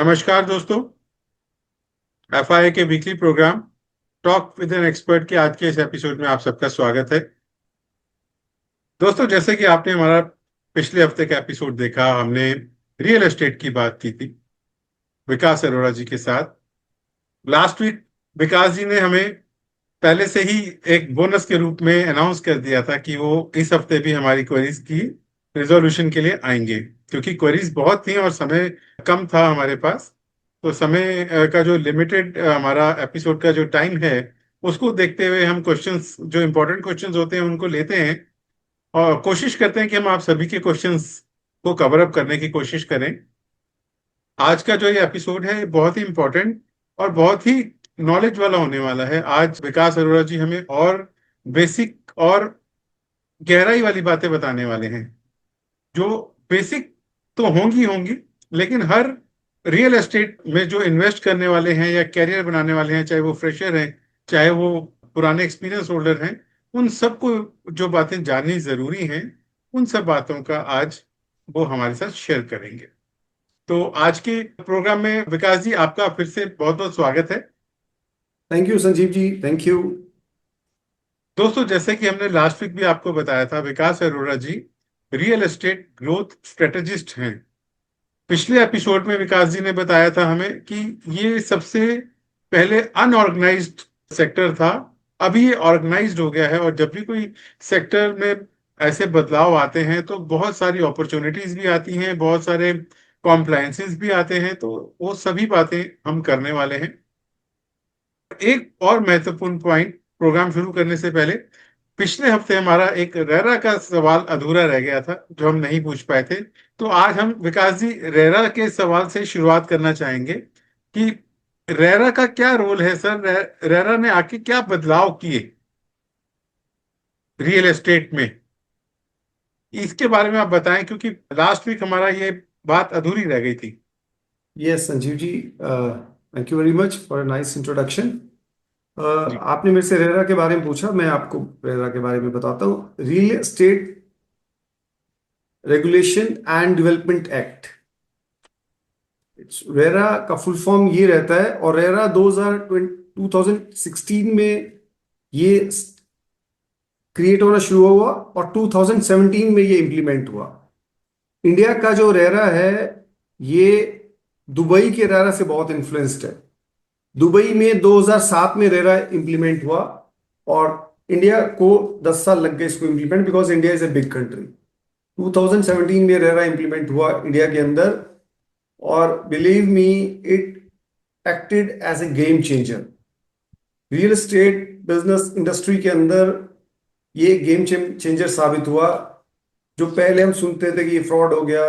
नमस्कार दोस्तों। एफआईए के weekly programme talk with an expert के आज के इस एपिसोड में आप सबका स्वागत है। दोस्तों, जैसे कि आपने हमारा पिछले हफ्ते का एपिसोड देखा, हमने रियल एस्टेट की बात की थी विकास अरोड़ा जी के साथ। लास्ट वीक विकास जी ने हमें पहले से ही एक बोनस के रूप में अनाउंस कर दिया था कि वो इस हफ्ते भी हमारी क्वेरीज की रिजोल्यूशन के लिए आएंगे, क्योंकि क्वेरीज बहुत थी और समय कम था हमारे पास। तो समय का जो लिमिटेड हमारा एपिसोड का जो टाइम है, उसको देखते हुए हम क्वेश्चंस, जो इम्पोर्टेंट क्वेश्चंस होते हैं, उनको लेते हैं और कोशिश करते हैं कि हम आप सभी के क्वेश्चंस को कवर अप करने की कोशिश करें। आज का जो ये एपिसोड है, ये बहुत ही इम्पोर्टेंट और बहुत ही नॉलेज वाला होने वाला है। आज विकास अरोड़ा जी हमें और बेसिक और गहराई वाली बातें बताने वाले हैं, जो बेसिक तो होंगी होंगी, लेकिन हर रियल एस्टेट में जो इन्वेस्ट करने वाले हैं या कैरियर बनाने वाले हैं, चाहे वो फ्रेशर हैं, चाहे वो पुराने एक्सपीरियंस होल्डर हैं, उन सबको जो बातें जाननी जरूरी हैं, उन सब बातों का आज वो हमारे साथ शेयर करेंगे। तो आज के प्रोग्राम में विकास जी, आपका फिर से बहुत बहुत स्वागत है। Thank you Sanjeev ji, thank you. दोस्तों, जैसे कि हमने लास्ट वीक भी आपको बताया था, विकास अरोड़ा जी रियल एस्टेट ग्रोथ स्ट्रेटेजिस्ट हैं। पिछले एपिसोड में विकास जी ने बताया था हमें कि ये सबसे पहले अनऑर्गेनाइज्ड सेक्टर था, अभी ये ऑर्गेनाइज्ड हो गया है। और जब भी कोई सेक्टर में ऐसे बदलाव आते हैं तो बहुत सारी अपॉर्चुनिटीज भी आती हैं, बहुत सारे कॉम्प्लायंसेस भी आते हैं। तो वो सभी बातें हम करने वाले हैं। एक और महत्वपूर्ण पॉइंट, प्रोग्राम शुरू करने से पहले, पिछले हफ्ते हमारा एक रेरा का सवाल अधूरा रह गया था जो हम नहीं पूछ पाए थे। तो आज हम विकास जी रेरा के सवाल से शुरुआत करना चाहेंगे कि रेरा का क्या रोल है सर। रेरा ने आके क्या बदलाव किए रियल एस्टेट में, इसके बारे में आप बताएं, क्योंकि लास्ट वीक हमारा ये बात अधूरी रह गई थी। Yes Sanjeev ji, thank you very much for a nice introduction. जी आपने मेरे से रेरा के बारे में पूछा, मैं आपको रेरा के बारे में बताता हूँ। Real estate regulation and development act, RERA का फुल फॉर्म ये रहता है। और रेरा 2016 में ये क्रिएट होना शुरू हुआ और 2017 में ये इम्प्लीमेंट हुआ। इंडिया का जो रेरा है ये दुबई के रेरा से बहुत इन्फ्लुएंस्ड है। दुबई में 2007 में रेरा इम्प्लीमेंट हुआ और इंडिया को 10 साल लग गए इसको implement, because India is a big country. 2017 में रेरा इम्प्लीमेंट हुआ इंडिया के अंदर और believe me, it acted as a game changer. Real estate business industry के अंदर ये गेम चेंजर साबित हुआ। जो पहले हम सुनते थे कि ये फ्रॉड हो गया,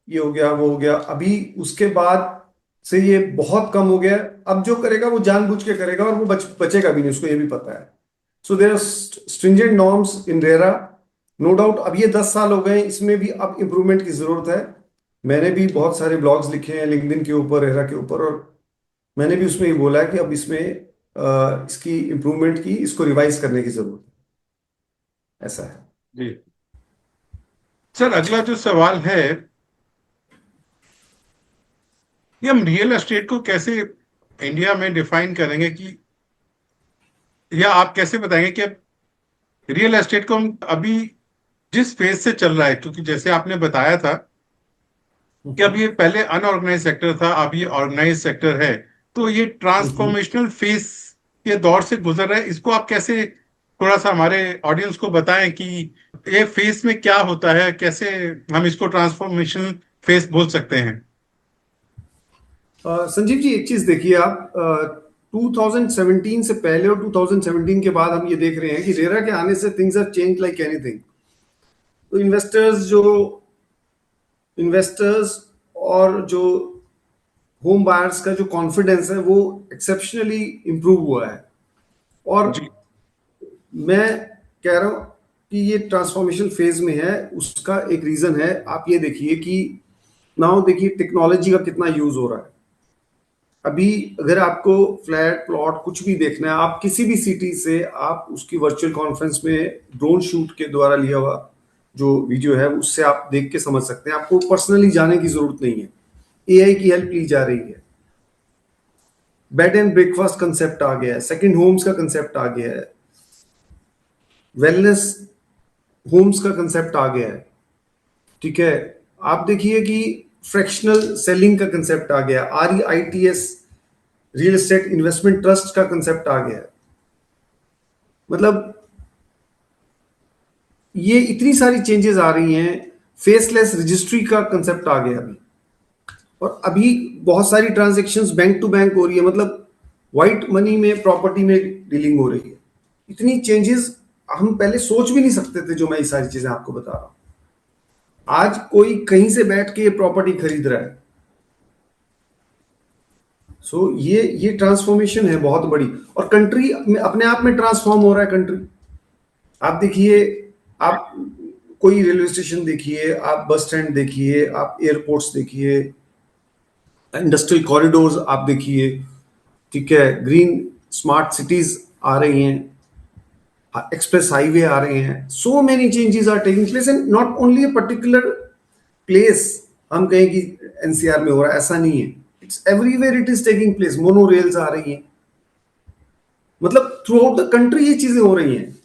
ये हो गया, वो हो गया, अभी उसके बाद से ये बहुत कम हो गया। अब जो करेगा वो जानबूझ के करेगा और वो बचेगा भी नहीं, उसको ये भी पता है। So there are stringent norms in RERA, no doubt. अब ये 10 साल हो गए, इसमें भी अब इंप्रूवमेंट की जरूरत है। मैंने भी बहुत सारे ब्लॉग्स लिखे हैं लिंक्डइन के ऊपर, रेरा के ऊपर, और मैंने भी उसमें ये बोला है कि अब इसमें इसकी इंप्रूवमेंट की, इसको रिवाइज करने की जरूरत है। ऐसा है जी सर, अगला जो सवाल है, कि हम रियल एस्टेट को कैसे इंडिया में डिफाइन करेंगे, कि या आप कैसे बताएंगे कि अब रियल एस्टेट को हम अभी जिस फेज से चल रहा है, क्योंकि जैसे आपने बताया था कि अब ये पहले अनऑर्गेनाइज सेक्टर था, अब ये ऑर्गेनाइज सेक्टर है, तो ये ट्रांसफॉर्मेशनल फेज के दौर से गुजर रहा है। इसको आप कैसे थोड़ा सा हमारे ऑडियंस को बताएं कि ये फेज में क्या होता है, कैसे हम इसको ट्रांसफॉर्मेशन फेज बोल सकते हैं। संजीव जी, एक चीज देखिए आप, 2017 से पहले और 2017 के बाद हम ये देख रहे हैं कि रेरा के आने से things have change like anything. तो इन्वेस्टर्स और जो होम बायर्स का जो कॉन्फिडेंस है वो एक्सेप्शनली इंप्रूव हुआ है। और जी मैं कह रहा हूं कि ये ट्रांसफॉर्मेशन फेज में है। उसका एक रीजन है, आप ये देखिए कि नाउ देखिए टेक्नोलॉजी का कितना यूज हो रहा है। अभी अगर आपको फ्लैट प्लॉट कुछ भी देखना है, आप किसी भी सिटी से आप उसकी वर्चुअल कॉन्फ्रेंस में ड्रोन शूट के द्वारा लिया हुआ जो वीडियो है उससे आप देख के समझ सकते हैं। आपको पर्सनली जाने की जरूरत नहीं है। एआई की हेल्प ली जा रही है, बेड एंड ब्रेकफास्ट कंसेप्ट आ गया है, सेकंड होम्स का कंसेप्ट आ गया है, वेलनेस होम्स का कंसेप्ट आ गया है। ठीक है, आप देखिए कि फ्रैक्शनल सेलिंग का कंसेप्ट आ गया, REITs real estate investment trust का कंसेप्ट आ गया है। मतलब ये इतनी सारी चेंजेस आ रही हैं, फेसलेस रजिस्ट्री का कंसेप्ट आ गया अभी, और अभी बहुत सारी ट्रांजेक्शन्स बैंक टू बैंक हो रही है, मतलब व्हाइट मनी में प्रॉपर्टी में डीलिंग हो रही है। इतनी चेंजेस हम पहले सोच भी नहीं सकते थे, जो मैं ये सारी चीजें आपको बता रहा हूं। आज कोई कहीं से बैठ के प्रॉपर्टी खरीद रहा है। ये ट्रांसफॉर्मेशन है बहुत बड़ी, और कंट्री अपने आप में ट्रांसफॉर्म हो रहा है। कंट्री आप देखिए, आप कोई रेलवे स्टेशन देखिए, आप बस स्टैंड देखिए, आप एयरपोर्ट्स देखिए, इंडस्ट्रियल कॉरिडोर्स आप देखिए। ठीक है, ग्रीन स्मार्ट सिटीज आ रही हैं, एक्सप्रेस हाईवे आ रहे हैं, so many changes are taking place, and not only a particular place. हम कहें कि एनसीआर में हो रहा है, ऐसा नहीं है, it's everywhere it is taking place. Monorails आ रही हैं, मतलब थ्रू आउट द कंट्री ये चीजें हो रही हैं।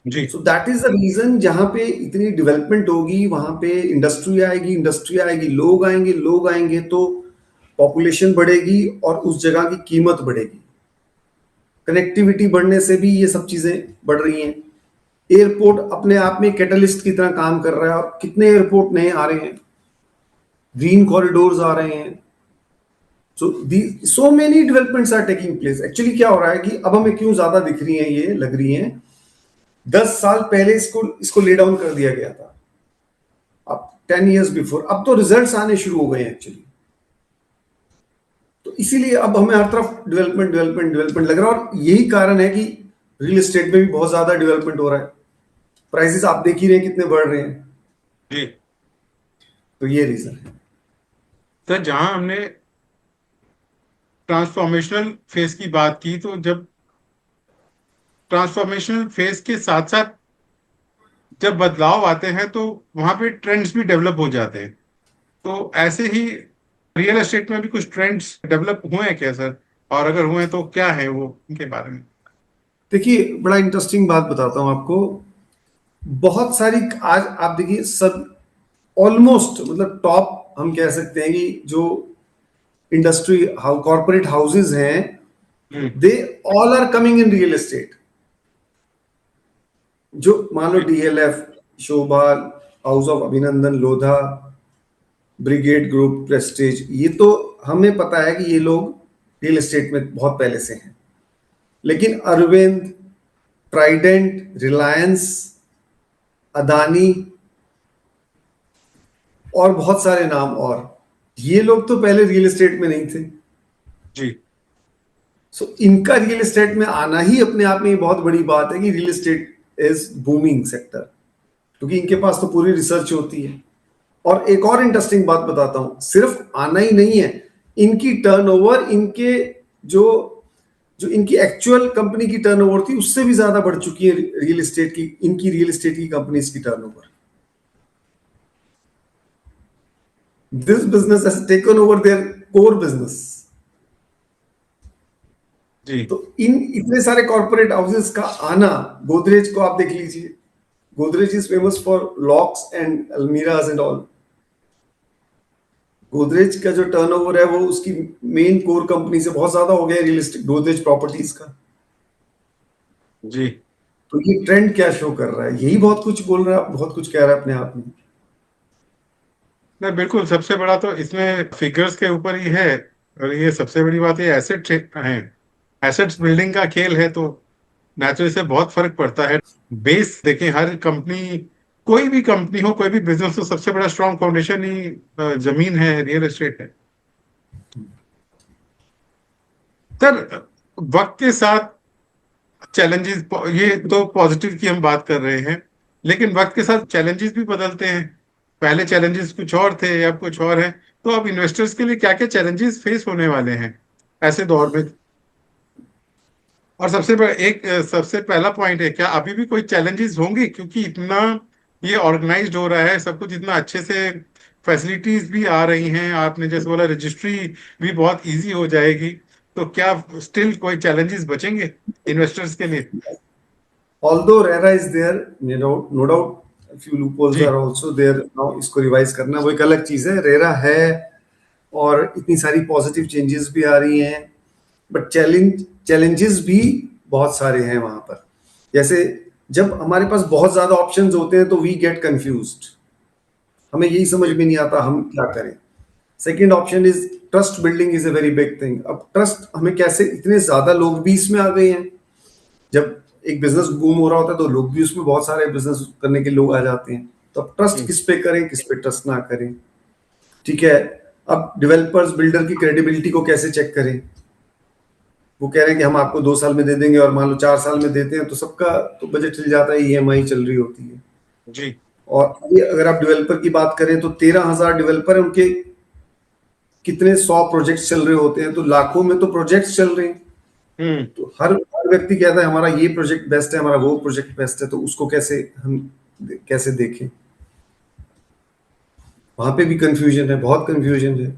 जी। So that is the reason, जहां पे इतनी डेवलपमेंट होगी वहां पे इंडस्ट्री आएगी, इंडस्ट्री आएगी, लोग आएंगे तो पॉपुलेशन बढ़ेगी और उस जगह की कीमत बढ़ेगी। कनेक्टिविटी बढ़ने से भी ये सब चीजें बढ़ रही हैं। एयरपोर्ट अपने आप में कैटलिस्ट की तरह काम कर रहा है, और कितने एयरपोर्ट नए आ रहे हैं, ग्रीन कॉरिडोर्स आ रहे हैं। So many developments are taking place. Actually क्या हो रहा है कि अब हमें क्यों ज्यादा दिख रही हैं, ये लग रही हैं, 10 साल पहले इसको इसको ले डाउन कर दिया गया था, अब 10 years बिफोर, अब तो रिजल्ट्स आने शुरू हो गए हैं एक्चुअली। तो इसीलिए अब हमें हर तरफ डेवलपमेंट डेवलपमेंट डेवलपमेंट लग रहा है, और यही कारण है कि रियल एस्टेट में भी बहुत ज्यादा डेवलपमेंट हो रहा है। प्राइसेस आप देख ही रहे हैं कितने बढ़ रहे हैं। जी। तो ये रीजन है। तो जहां हमने ट्रांसफॉर्मेशनल फेज की बात की, तो जब ट्रांसफॉर्मेशनल फेज के साथ साथ जब बदलाव आते हैं तो वहां पे ट्रेंड्स भी डेवलप हो जाते हैं। तो ऐसे ही रियल एस्टेट में भी कुछ ट्रेंड्स डेवलप हुए हैं क्या सर? और अगर हुए हैं तो क्या है वो, उनके बारे में? देखिए, बड़ा इंटरेस्टिंग बात बताता हूं आपको। बहुत सारी, आज आप देखिए, सब ऑलमोस्ट, मतलब टॉप हम कह सकते हैं कि जो इंडस्ट्री कॉर्पोरेट हाउसेज हैं, hmm. They all are coming in real estate. जो मान लो DLF, Sobha, House of Abhinandan Lodha, brigade group, Prestige, ये तो हमें पता है कि ये लोग रियल एस्टेट में बहुत पहले से हैं। लेकिन अरविंद, ट्राइडेंट, रिलायंस, अदानी और बहुत सारे नाम, और ये लोग तो पहले रियल एस्टेट में नहीं थे। जी। इनका रियल एस्टेट में आना ही अपने आप में बहुत बड़ी बात है कि real estate is booming sector, क्योंकि इनके पास तो पूरी रिसर्च होती है। और एक और इंटरेस्टिंग बात बताता हूं, सिर्फ आना ही नहीं है, इनकी टर्नओवर, इनके जो जो इनकी एक्चुअल कंपनी की टर्नओवर थी, उससे भी ज्यादा बढ़ चुकी है रियल एस्टेट की, इनकी रियल एस्टेट की कंपनीज की turnover. This business has taken over their core business. जी। तो इन इतने सारे कॉर्पोरेट हाउसेस का आना, गोदरेज को आप देख लीजिए, Godrej is famous for locks and almirahs and all. Godrej का जो टर्नओवर है वो उसकी मेन कोर कंपनी से बहुत ज्यादा हो गया रियल एस्टेट, गोदरेज प्रॉपर्टीज का। जी। तो ये ट्रेंड क्या शो कर रहा है, यही बहुत कुछ बोल रहा है, बहुत कुछ कह रहा है अपने आप में। नहीं, बिल्कुल सबसे बड़ा तो इसमें फिगर्स के ऊपर ही है। और ये सबसे बड़ी बात, ये एसेट है, एसेट्स बिल्डिंग का खेल है, तो नेचुरली से बहुत फर्क पड़ता है। बेस देखें, हर कंपनी, कोई भी कंपनी हो, कोई भी बिजनेस हो, सबसे बड़ा स्ट्रॉन्ग फाउंडेशन ही जमीन है, रियल एस्टेट है। सर, वक्त के साथ चैलेंजेस, ये तो पॉजिटिव की हम बात कर रहे हैं, लेकिन वक्त के साथ चैलेंजेस भी बदलते हैं। पहले चैलेंजेस कुछ और थे, अब कुछ और है। तो अब इन्वेस्टर्स के लिए क्या क्या चैलेंजेस फेस होने वाले हैं ऐसे दौर में? और सबसे पहला पॉइंट है, क्या अभी भी कोई चैलेंजेस होंगे? क्योंकि इतना ये ऑर्गेनाइज्ड हो रहा है, सब कुछ इतना अच्छे से फैसिलिटीज भी आ रही हैं, आपने जैसे बोला रजिस्ट्री भी बहुत इजी हो जाएगी, तो क्या स्टिल कोई चैलेंजेस बचेंगे इन्वेस्टर्स के लिए? Although RERA is there, no doubt a few loopholes जी। are also there now. इसको रिवाइज करना वो एक अलग चीज है। रेरा है और इतनी सारी पॉजिटिव चेंजेस भी आ रही हैं, बट चैलेंजेस भी बहुत सारे हैं वहां पर। जैसे जब हमारे पास बहुत ज्यादा ऑप्शंस होते हैं तो वी गेट कंफ्यूज्ड, हमें यही समझ में नहीं आता हम क्या करें। Second option is trust building is a very big thing. अब ट्रस्ट हमें कैसे, इतने ज्यादा लोग भी इसमें आ गए हैं। जब एक बिजनेस बूम हो रहा होता है तो लोग भी उसमें, बहुत सारे बिजनेस करने के लोग आ जाते हैं। तो अब ट्रस्ट हम्म। किस पे करें, किस पे ट्रस्ट ना करें, ठीक है। अब डेवलपर्स बिल्डर की क्रेडिबिलिटी को कैसे चेक करें। वो कह रहे हैं कि हम आपको 2 साल में दे देंगे और मान लो 4 साल में देते हैं तो सबका तो बजट हिल जाता है, ईएमआई चल रही होती है। जी। और अभी अगर आप डेवलपर की बात करें तो 13,000 डेवलपर हैं, उनके कितने 100 प्रोजेक्ट्स चल रहे होते हैं, तो लाखों में तो प्रोजेक्ट्स चल रहे हैं। हम्म। तो हर व्यक्ति कहता है हमारा ये प्रोजेक्ट बेस्ट है, हमारा वो प्रोजेक्ट बेस्ट है, तो उसको कैसे हम कैसे देखें। वहां पे भी कंफ्यूजन है, बहुत कंफ्यूजन है।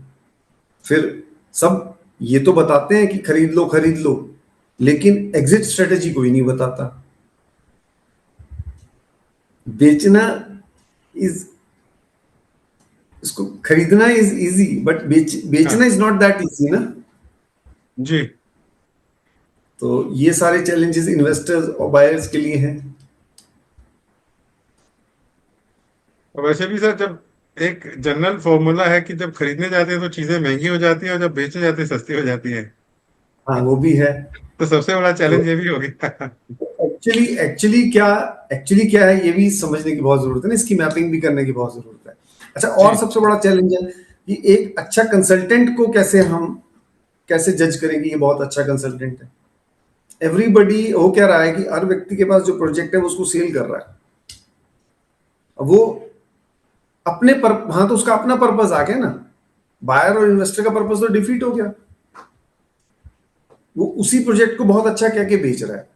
फिर सब ये तो बताते हैं कि खरीद लो, लेकिन एग्जिट स्ट्रेटेजी कोई नहीं बताता। बेचना इज, इसको खरीदना इज इजी, बट बेचना हाँ। इज नॉट दैट इजी ना। जी। तो ये सारे चैलेंजेस इन्वेस्टर्स और बायर्स के लिए हैं। और वैसे भी सर, जब एक जनरल फॉर्मूला है कि जब खरीदने जाते हैं तो चीजें महंगी हो जाती हैं और जब बेचने जाते हैं सस्ती हो जाती हैं। हाँ वो भी है। तो सबसे बड़ा तो चैलेंज ये भी हो गया। एक्चुअली एक्चुअली क्या है ये भी समझने की बहुत जरूरत है ना, इसकी मैपिंग भी करने की बहुत जरूरत है। अच्छा, और जी। सबसे बड़ा चैलेंज है कि एक अच्छा कंसल्टेंट को कैसे जज करें कि ये बहुत अच्छा कंसल्टेंट है। एवरीबडी हो क्या रहा है कि हर व्यक्ति के पास जो प्रोजेक्ट है वो उसको सेल कर रहा है। अब वो अपने पर, हाँ तो उसका अपना पर्पस आ गया ना। बायर और इन्वेस्टर का पर्पस तो डिफीट हो गया। वो उसी प्रोजेक्ट को बहुत अच्छा कह के बेच रहा है,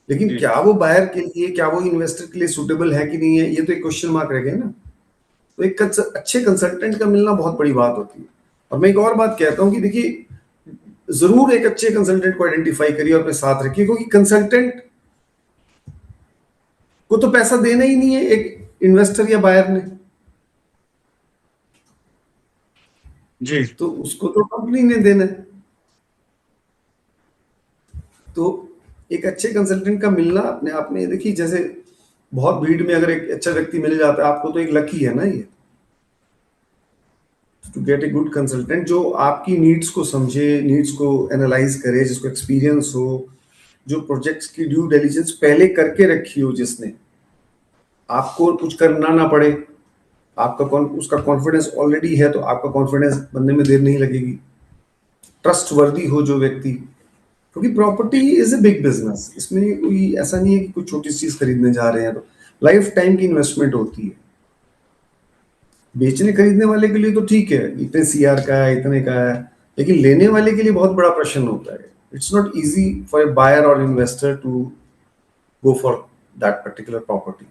लेकिन जी। क्या वो बायर के लिए, क्या वो इन्वेस्टर के लिए सुटेबल है कि नहीं है, ये तो एक क्वेश्चन मार्क रह गया ना। तो एक अच्छे कंसल्टेंट का मिलना बहुत बड़ी बात होती है। और मैं एक और बात कहता हूँ कि देखिए, जरूर एक अच्छे कंसल्टेंट को आइडेंटिफाई करिए और अपने साथ रखिए, क्योंकि कंसल्टेंट को तो पैसा देना ही नहीं है एक इन्वेस्टर या बायर ने, जी। तो उसको तो कंपनी ने देना है। तो एक अच्छे कंसल्टेंट का मिलना अपने आप में, देखिए जैसे बहुत भीड़ में अगर एक अच्छा व्यक्ति मिल जाता है आपको, तो एक लकी है ना ये, to get a good consultant जो आपकी नीड्स को समझे, नीड्स को एनालाइज करे, जिसको एक्सपीरियंस हो, जो प्रोजेक्ट्स की ड्यू डिलिजेंस पहले करके रखी हो, जिसने आपको कुछ करना ना पड़े। उसका कॉन्फिडेंस ऑलरेडी है तो आपका कॉन्फिडेंस बनने में देर नहीं लगेगी। ट्रस्ट वर्दी हो जो व्यक्ति, क्योंकि property is a big business. इसमें कोई ऐसा नहीं है कि कुछ छोटी चीज खरीदने जा रहे हैं, तो लाइफ टाइम की इन्वेस्टमेंट होती है। बेचने खरीदने वाले के लिए तो ठीक है, इतने सीआर का है, इतने का है, लेकिन लेने वाले के लिए बहुत बड़ा प्रश्न होता है। It's not easy for a buyer और investor to go for that particular property.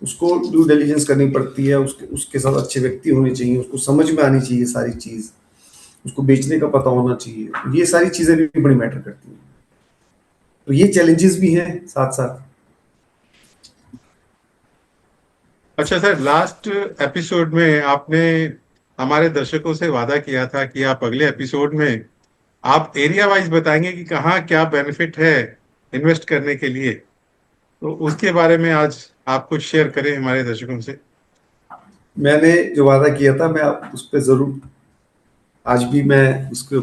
उसको ड्यू डिलिजेंस करनी पड़ती है, उसके उसके साथ अच्छे व्यक्ति होने चाहिए, उसको समझ में आनी चाहिए सारी चीज, उसको बेचने का पता होना चाहिए। ये सारी चीजें भी बड़ी मैटर करती हैं। तो ये चैलेंजेस भी हैं साथ साथ। अच्छा सर, लास्ट एपिसोड में आपने हमारे दर्शकों से वादा किया था कि आप अगले एपिसोड में आप एरिया वाइज बताएंगे कि कहाँ क्या बेनिफिट है इन्वेस्ट करने के लिए। तो उसके बारे में आज आप कुछ शेयर करें हमारे दर्शकों से। मैंने जो वादा किया था मैं उस पर जरूर, आज भी मैं उसको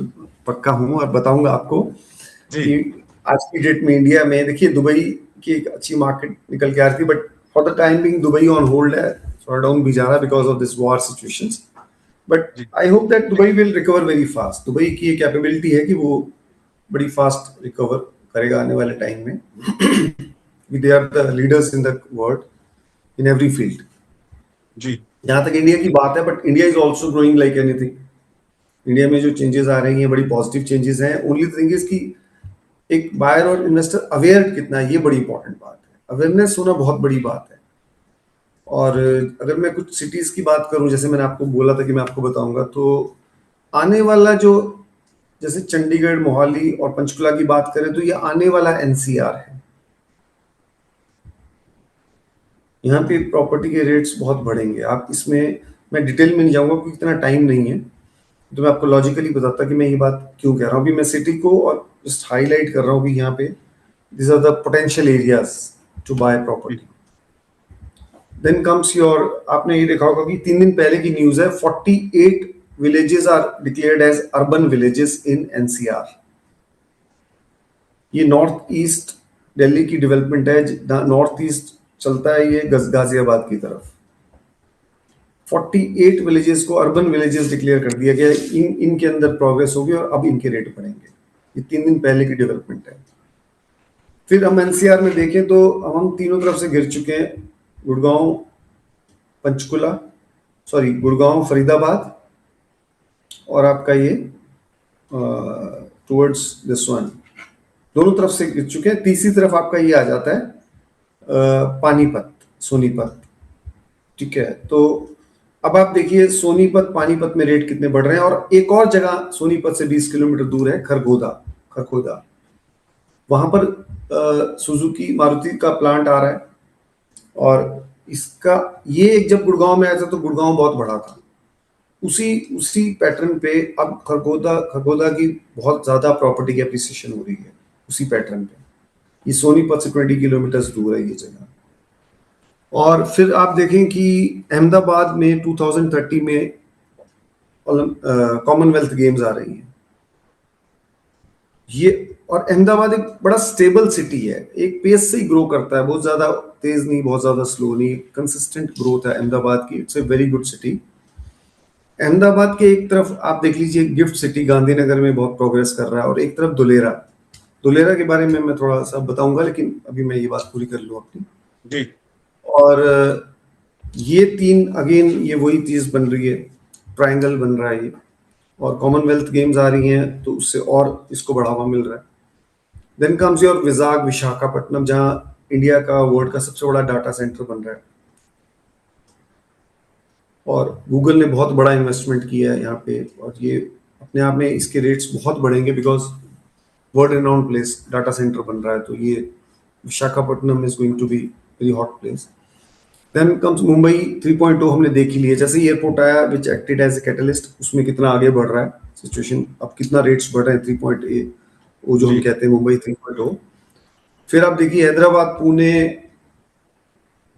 पक्का हूँ और बताऊंगा आपको जी। कि आज की डेट में इंडिया में देखिए, दुबई की एक अच्छी मार्केट निकल के आ रही थी, but for the time being Dubai on hold है, थोड़ा डाउन भी जा रहा है because of this war situations. But जी। I hope that Dubai will recover very fast. Dubai की एक कैपेबिलिटी है कि वो बड़ी फास्ट रिकवर करेगा आने वाले टाइम में। They are the leaders in the world in every field. जी। जहां तक इंडिया की बात है, but India is also growing like anything. India में जो चेंजेस आ रही हैं बड़ी पॉजिटिव चेंजेस हैं। ओनली थिंग इज कि एक बायर और इन्वेस्टर अवेयर कितना है, ये बड़ी इंपॉर्टेंट बात है। अवेयरनेस होना बहुत बड़ी बात है। और अगर मैं कुछ सिटीज की बात करूं, जैसे मैंने आपको बोला था कि मैं आपको बताऊंगा, तो आने वाला जो, जैसे चंडीगढ़, मोहाली और पंचकुला की बात करें, तो ये आने वाला एनसीआर है। यहाँ पे प्रॉपर्टी के रेट्स बहुत बढ़ेंगे। आप इसमें, मैं डिटेल में नहीं जाऊंगा क्योंकि इतना टाइम नहीं है, तो मैं आपको लॉजिकली बताता कि मैं ये बात क्यों कह रहा हूँ। अभी मैं सिटी को और जस्ट हाईलाइट कर रहा हूँ कि यहाँ पे this are the potential areas to buy जी प्रॉपर्टी। देन कम्स योर, आपने ये देखा होगा कि 3 दिन पहले की न्यूज है, 48 villages are declared as urban villages in NCR. ये नॉर्थ ईस्ट दिल्ली की डेवलपमेंट है, नॉर्थ ईस्ट चलता है ये गाजियाबाद की तरफ। 48 विलेजेस को अर्बन विलेजेस डिक्लेयर कर दिया गया। इनके अंदर प्रोग्रेस होगी और अब इनके रेट बढ़ेंगे। ये 3 दिन पहले की डेवलपमेंट है। फिर हम एनसीआर में देखें तो अब हम तीनों तरफ से गिर चुके हैं, गुड़गांव, पंचकुला, सॉरी गुड़गांव, फरीदाबाद, और आपका ये टुवर्ड्स दिस वन, दोनों तरफ से गिर चुके हैं। तीसरी तरफ आपका ये आ जाता है पानीपत, सोनीपत। ठीक है, तो अब आप देखिए सोनीपत, पानीपत में रेट कितने बढ़ रहे हैं। और एक और जगह सोनीपत से 20 किलोमीटर दूर है, खरगोदा। खरगोदा, वहां पर सुजुकी मारुति का प्लांट आ रहा है। और इसका, ये एक जब गुड़गांव में आया था तो गुड़गांव बहुत बड़ा था। उसी उसी पैटर्न पे अब खरगोदा खरगोदा की बहुत ज्यादा प्रॉपर्टी की एप्रिसिएशन हो रही है उसी पैटर्न पे। ये सोनीपत से 20 किलोमीटर दूर है ये जगह। और फिर आप देखें कि अहमदाबाद में 2030 में कॉमनवेल्थ गेम्स आ रही हैं ये। और अहमदाबाद एक बड़ा स्टेबल सिटी है, एक पेस से ही ग्रो करता है, बहुत ज्यादा तेज नहीं, बहुत ज्यादा स्लो नहीं, कंसिस्टेंट ग्रोथ है अहमदाबाद की। It's a very good city. Ahmedabad के एक तरफ आप देख लीजिए गिफ्ट सिटी गांधीनगर में बहुत प्रोग्रेस कर रहा है, और एक तरफ दुलेरा। दुलेरा के बारे में मैं थोड़ा सा बताऊंगा, लेकिन अभी मैं ये बात पूरी कर लूँ अपनी। जी और ये तीन, अगेन ये वही चीज बन रही है, ट्रायंगल बन रहा है ये। और कॉमनवेल्थ गेम्स आ रही हैं तो उससे और इसको बढ़ावा मिल रहा है। Then comes your Vizag, Visakhapatnam, जहां इंडिया का, वर्ल्ड का सबसे बड़ा डाटा सेंटर बन रहा है। और गूगल ने बहुत बड़ा इन्वेस्टमेंट किया है यहाँ पे, और ये अपने आप में इसके रेट्स बहुत बढ़ेंगे because world renowned place data centre बन रहा है। तो ये Visakhapatnam is going to be very hot place. Then comes Mumbai 3.0, हमने देख ही लिया, जैसे एयरपोर्ट आया which acted as a catalyst, उसमें कितना आगे बढ़ रहा है सिचुएशन, अब कितना रेट्स बढ़ रहे हैं 3.8, वो जो हम जी कहते हैं मुंबई 3.0। फिर आप देखिए हैदराबाद, पुणे,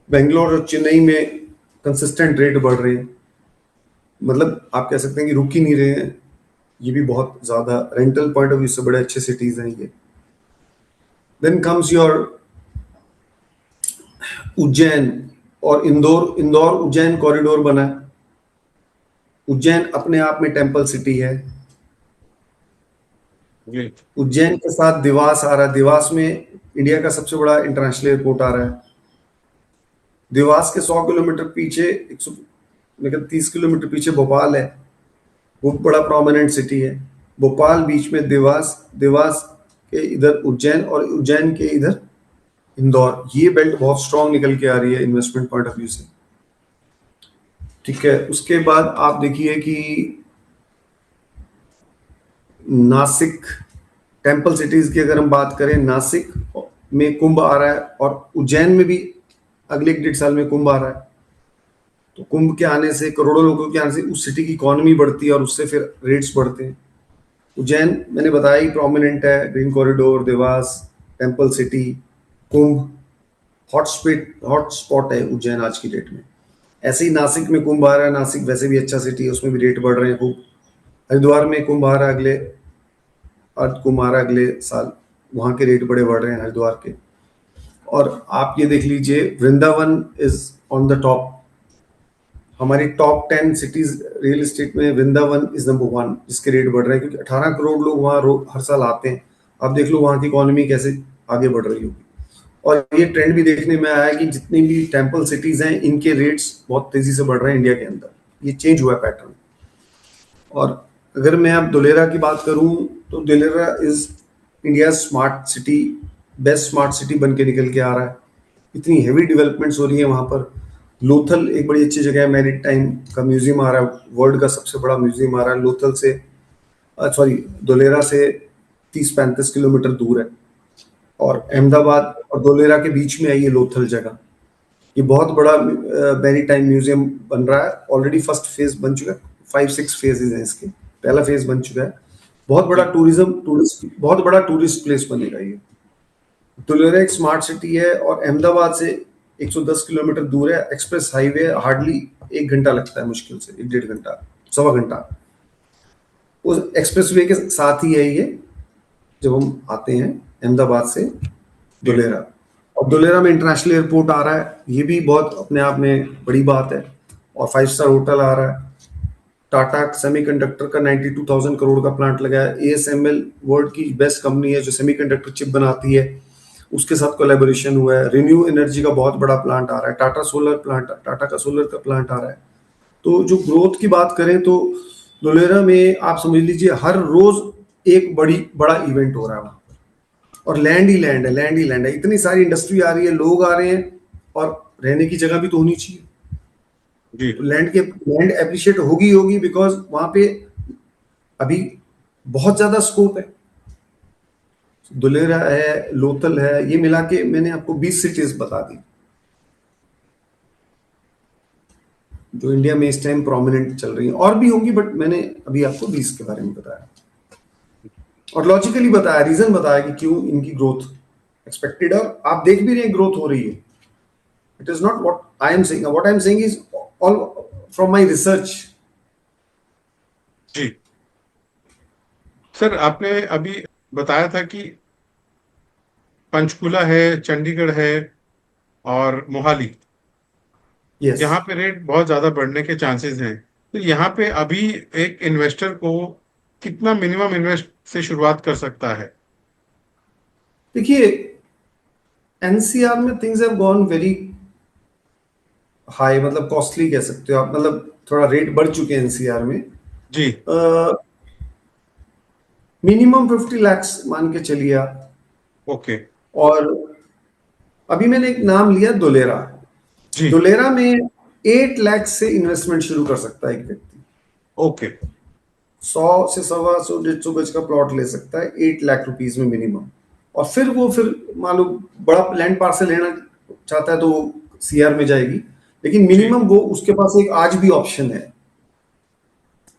बेंगलोर और चेन्नई में कंसिस्टेंट रेट बढ़ रहे हैं। मतलब आप कह सकते हैं कि रुक ही नहीं रहे हैं। ये भी बहुत ज्यादा रेंटल पॉइंट ऑफ व्यू से बड़े अच्छे सिटीज हैं ये। देन कम्स योर उज्जैन और इंदौर। इंदौर उज्जैन कॉरिडोर बना है। उज्जैन अपने आप में टेम्पल सिटी है। जी उज्जैन के साथ देवास आ रहा है। देवास में इंडिया का सबसे बड़ा इंटरनेशनल एयरपोर्ट आ रहा है। देवास के 100 किलोमीटर पीछे, 100, मतलब 30 किलोमीटर पीछे भोपाल है, वो बड़ा प्रोमिनेंट सिटी है। भोपाल बीच में देवास, देवास के इधर उज्जैन, और उज्जैन के इधर इंदौर। ये बेल्ट बहुत स्ट्रांग निकल के आ रही है इन्वेस्टमेंट पॉइंट ऑफ व्यू से। ठीक है, उसके बाद आप देखिए कि नासिक, टेम्पल सिटीज की अगर हम बात करें, नासिक में कुंभ आ रहा है, और उज्जैन में भी अगले 1.5 साल में कुंभ आ रहा है। तो कुंभ के आने से, करोड़ों लोगों के आने से उस सिटी की इकोनॉमी बढ़ती है, और उससे फिर रेट्स बढ़ते हैं। उज्जैन मैंने बताया ही प्रोमिनेंट है, green corridor, Dewas, temple city, Kumbh, hot spot है उज्जैन आज की डेट में। ऐसे ही नासिक में कुंभ आ रहा है। नासिक वैसे भी अच्छा सिटी है, उसमें भी रेट बढ़ रहे हैं खूब। हरिद्वार में कुंभ आ रहा है अगले, अर्थ कुंभ आ रहा है अगले साल, वहाँ के रेट बड़े बढ़ रहे हैं हरिद्वार के। और आप ये देख लीजिए, Vrindavan is on the top. हमारी टॉप 10 सिटीज रियल एस्टेट में वृंदावन इज नंबर 1, जिसके रेट बढ़ रहे हैं, क्योंकि 18 करोड़ लोग वहाँ हर साल आते हैं। आप देख लो वहाँ की इकोनॉमी कैसे आगे बढ़ रही होगी। और ये ट्रेंड भी देखने में आया है कि जितनी भी टेम्पल सिटीज हैं, इनके रेट्स बहुत तेजी से बढ़ रहे हैं इंडिया के अंदर। ये चेंज हुआ है पैटर्न। और अगर मैं अब दुलेरा की बात करूं, तो Dulera is India smart city, best smart city बन के निकल के आ रहा है। इतनी हेवी डेवलपमेंट्स हो रही है वहां पर। लोथल एक बड़ी अच्छी जगह है, मैरिट टाइम का म्यूजियम आ रहा है, वर्ल्ड का सबसे बड़ा म्यूजियम आ रहा है लोथल से, सॉरी धुलेरा से 30-35 किलोमीटर दूर है। और ओके। अहमदाबाद और धुलेरा के बीच में है ये लोथल जगह। ये बहुत बड़ा मैरी टाइम म्यूजियम बन रहा है, ऑलरेडी फर्स्ट फेज बन चुका है, 5-6 फेजेज हैं इसके, पहला फेज बन चुका है। बहुत बड़ा जी। टूरिस्ट, बहुत बड़ा टूरिस्ट प्लेस बनेगा ये। धुलेरा एक स्मार्ट सिटी है और अहमदाबाद से 110 किलोमीटर दूर है, एक्सप्रेस हाईवे, हार्डली 1 घंटा लगता है, मुश्किल से 1-1.5 घंटा, 1.25 घंटा। उस एक्सप्रेस वे के साथ ही है ये, जब हम आते हैं अहमदाबाद से जी। धुलेरा। और जी। धुलेरा में इंटरनेशनल एयरपोर्ट आ रहा है, ये भी बहुत अपने आप में बड़ी बात है। और 5 स्टार होटल आ रहा है। टाटा सेमीकंडक्टर का 92,000 करोड़ का प्लांट लगा है। एएसएमएल वर्ल्ड की बेस्ट कंपनी है जो सेमीकंडक्टर चिप बनाती है, उसके साथ कोलैबोरेशन हुआ है। रिन्यू एनर्जी का बहुत बड़ा प्लांट आ रहा है, टाटा सोलर प्लांट, टाटा का सोलर का प्लांट आ रहा है। तो जो ग्रोथ की बात करें तो धुलेरा में आप समझ लीजिए हर रोज एक बड़ा इवेंट हो रहा है वहाँ। और लैंड ही लैंड है, लैंड ही लैंड है, इतनी सारी इंडस्ट्री आ रही है, लोग आ रहे हैं, और रहने की जगह भी तो होनी चाहिए। जी। तो लैंड एप्रिशिएट होगी होगी बिकॉज वहां पे अभी बहुत ज्यादा स्कोप है। धुलेरा है, लोथल है, ये मिला के मैंने आपको 20 सिटीज बता दी जो इंडिया में इस टाइम प्रोमिनेंट चल रही हैं। और भी होंगी बट मैंने अभी आपको 20 के बारे में बताया, और लॉजिकली बताया, रीजन बताया कि क्यों इनकी ग्रोथ एक्सपेक्टेड है। और आप देख भी रहे हैं ग्रोथ हो रही है। It is not what I am saying, what I am saying is all from my research. जी। सर आपने अभी बताया था कि पंचकुला है, चंडीगढ़ है और मोहाली, यस। यहाँ पे रेट बहुत ज्यादा बढ़ने के चांसेस हैं। तो यहाँ पे अभी एक इन्वेस्टर को कितना मिनिमम इन्वेस्ट से शुरुआत कर सकता है? देखिए, एनसीआर में things have gone very high, मतलब कॉस्टली कह सकते हो आप, मतलब थोड़ा रेट बढ़ चुके हैं एनसीआर में। जी। मिनिमम 50 लाख मान के चलिए आप। ओके। और अभी मैंने एक नाम लिया धुलेरा। जी। धुलेरा में 8 लाख से इन्वेस्टमेंट शुरू कर सकता है एक व्यक्ति। ओके। 100 से 125 150 गज का प्लॉट ले सकता है 8 लाख रुपीज में मिनिमम। और फिर मान लो बड़ा लैंड पार्सल लेना चाहता है तो वो सीआर में जाएगी, लेकिन जी। मिनिमम वो उसके पास एक आज भी ऑप्शन है।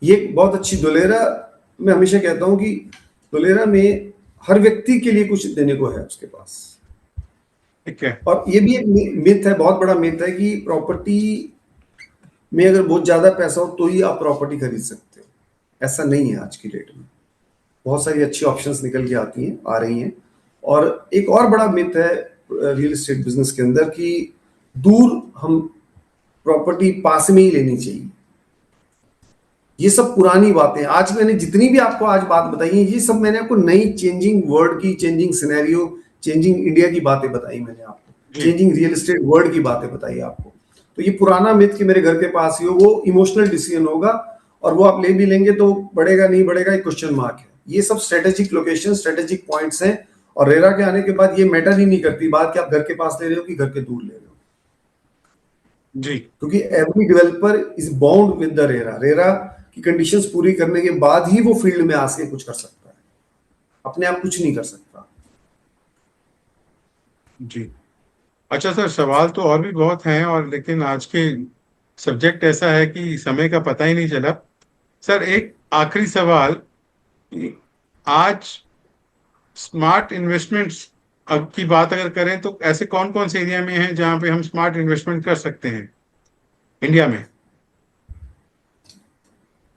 ये बहुत अच्छी धुलेरा, मैं हमेशा कहता हूं कि धुलेरा में हर व्यक्ति के लिए कुछ देने को है उसके पास। ठीक है। और ये भी एक मिथ है, बहुत बड़ा मिथ है कि प्रॉपर्टी में अगर बहुत ज्यादा पैसा हो तो ही आप प्रॉपर्टी खरीद सकते हो। ऐसा नहीं है आज की डेट में। बहुत सारी अच्छी ऑप्शंस निकल के आती हैं, आ रही हैं। और एक और बड़ा मिथ है रियल एस्टेट बिजनेस के अंदर कि दूर हम प्रॉपर्टी पास में ही लेनी चाहिए। ये सब पुरानी बातें। आज मैंने जितनी भी आपको आज बात बताई है, ये सब मैंने आपको नई चेंजिंग वर्ल्ड की, चेंजिंग सिनेरियो, चेंजिंग इंडिया की बातें बताई मैंने आपको, जी। चेंजिंग रियल एस्टेट वर्ल्ड की बातें बताई आपको। तो ये पुराना मिथ कि मेरे घर के पास ही हो, वो इमोशनल डिसीजन होगा, और वो आप ले भी लेंगे तो बढ़ेगा नहीं बढ़ेगा एक क्वेश्चन मार्क है। ये सब स्ट्रेटेजिक लोकेशन, स्ट्रेटेजिक पॉइंट्स हैं। और रेरा के आने के बाद ये मैटर ही नहीं करती बात कि आप घर के पास ले रहे हो कि घर के दूर ले रहे हो, जी। क्योंकि every developer is bound with the RERA. RERA की कंडीशंस पूरी करने के बाद ही वो फील्ड में आके कुछ कर सकता है, अपने आप कुछ नहीं कर सकता। जी। अच्छा सर, सवाल तो और भी बहुत हैं, और लेकिन आज के सब्जेक्ट ऐसा है कि समय का पता ही नहीं चला। सर एक आखिरी सवाल कि आज स्मार्ट इन्वेस्टमेंट्स की बात अगर करें तो ऐसे कौन कौन से एरिया में हैं जहां पे हम स्मार्ट इन्वेस्टमेंट कर सकते हैं इंडिया में?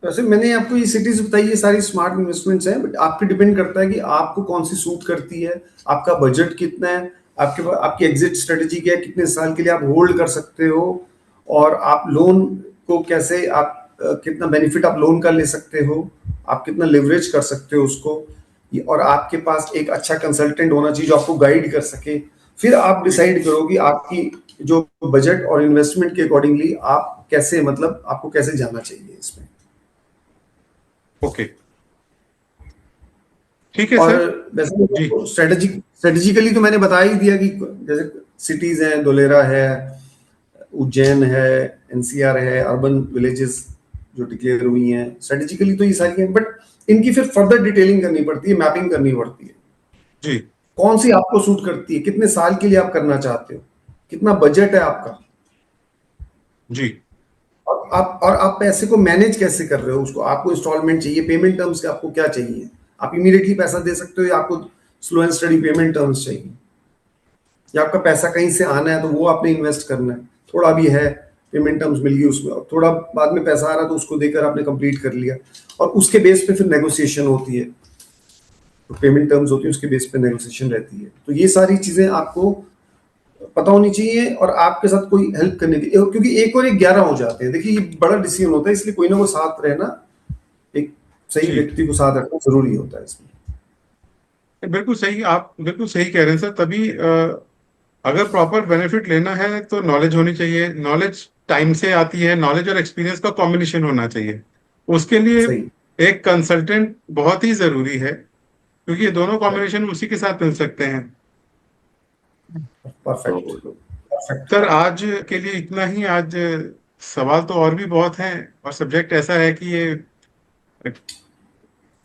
वैसे मैंने आपको ये सिटीज बताई, ये सारी स्मार्ट इन्वेस्टमेंट्स हैं, बट आपके डिपेंड करता है कि आपको कौन सी सूट करती है, आपका बजट कितना है, आपकी एग्जिट स्ट्रेटेजी क्या है, कितने साल के लिए आप होल्ड कर सकते हो, और आप लोन को कैसे आप कितना बेनिफिट आप लोन का ले सकते हो, आप कितना लिवरेज कर सकते हो उसको। और आपके पास एक अच्छा कंसल्टेंट होना चाहिए जो आपको गाइड कर सके। फिर आप जी। डिसाइड करो कि आपकी जो बजट और इन्वेस्टमेंट के अकॉर्डिंगली आप कैसे, मतलब आपको कैसे जाना चाहिए इसमें। ओके। ठीक है और सर। जी। वैसे स्ट्रेटेजिकली तो मैंने बता ही दिया कि जैसे सिटीज हैं, धुलेरा है, उज्जैन है, एनसीआर है, अर्बन विलेजेस जो डिक्लेयर हुई हैं स्ट्रेटेजिकली, तो ये सारी हैं, बट इनकी फिर फर्दर डिटेलिंग करनी पड़ती है, मैपिंग करनी पड़ती है, जी कौन सी आपको सूट करती है, कितने साल के लिए आप करना चाहते हो, कितना बजट है आपका, जी और आप पैसे को मैनेज कैसे कर रहे हो, उसको आपको इंस्टॉलमेंट चाहिए, पेमेंट टर्म्स के आपको क्या चाहिए, आप इमीडिएटली पैसा दे सकते हो या आपको slow and study payment terms चाहिए, या आपका पैसा कहीं से आना है तो वो आपने इन्वेस्ट करना है, थोड़ा भी है पेमेंट टर्म्स मिल गई उसमें, और थोड़ा बाद में पैसा आ रहा है तो उसको देकर आपने कंप्लीट कर लिया, और उसके बेस पे फिर नेगोशिएशन होती है, तो पेमेंट टर्म्स होती है उसके बेस पे नेगोशिएशन रहती है, तो ये सारी चीजें आपको पता होनी चाहिए, और आपके साथ कोई हेल्प करने की, क्योंकि एक और एक 11 हो जाते हैं, देखिए ये बड़ा डिसीजन होता है, इसलिए कोई ना कोई साथ रहना, एक सही जी व्यक्ति को साथ रखना जरूरी होता है इसमें। बिल्कुल सही, आप बिल्कुल सही कह रहे हैं सर। तभी अगर प्रॉपर बेनिफिट लेना है तो नॉलेज होनी चाहिए। नॉलेज टाइम से आती है, नॉलेज और एक्सपीरियंस का कॉम्बिनेशन होना चाहिए। उसके लिए सही, एक कंसल्टेंट बहुत ही जरूरी है, क्योंकि ये दोनों कॉम्बिनेशन उसी के साथ मिल सकते हैं। परफेक्ट तो परफेक्ट। सर आज के लिए इतना ही। आज सवाल तो और भी बहुत हैं, और सब्जेक्ट ऐसा है कि ये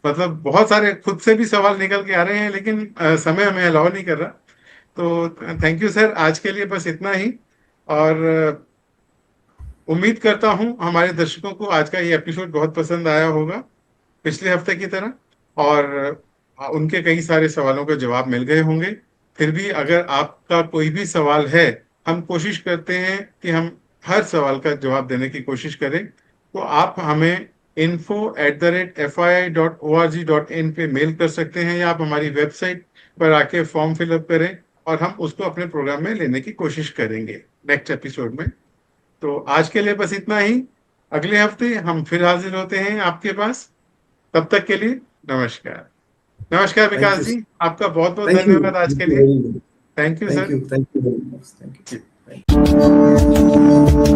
मतलब बहुत सारे खुद से भी सवाल निकल के आ रहे हैं, लेकिन समय हमें अलाउ नहीं कर रहा। तो थैंक यू सर, आज के लिए बस इतना ही। और उम्मीद करता हूं हमारे दर्शकों को आज का ये एपिसोड बहुत पसंद आया होगा, पिछले हफ्ते की तरह। और उनके कई सारे सवालों के जवाब मिल गए होंगे। फिर भी अगर आपका कोई भी सवाल है, हम कोशिश करते हैं कि हम हर सवाल का जवाब देने की कोशिश करें। तो आप हमें info@fii.org.in पे मेल कर सकते हैं, या आप हमारी वेबसाइट पर आके फॉर्म फिलअप करें, और हम उसको अपने प्रोग्राम में लेने की कोशिश करेंगे नेक्स्ट एपिसोड में। तो आज के लिए बस इतना ही। अगले हफ्ते हम फिर हाजिर होते हैं आपके पास। तब तक के लिए नमस्कार। नमस्कार थैंक विकास यू, जी, आपका बहुत बहुत थैंक यू, धन्यवाद आज के लिए। Very good, thank you thank sir. You, thank you very much, thank जी। यू।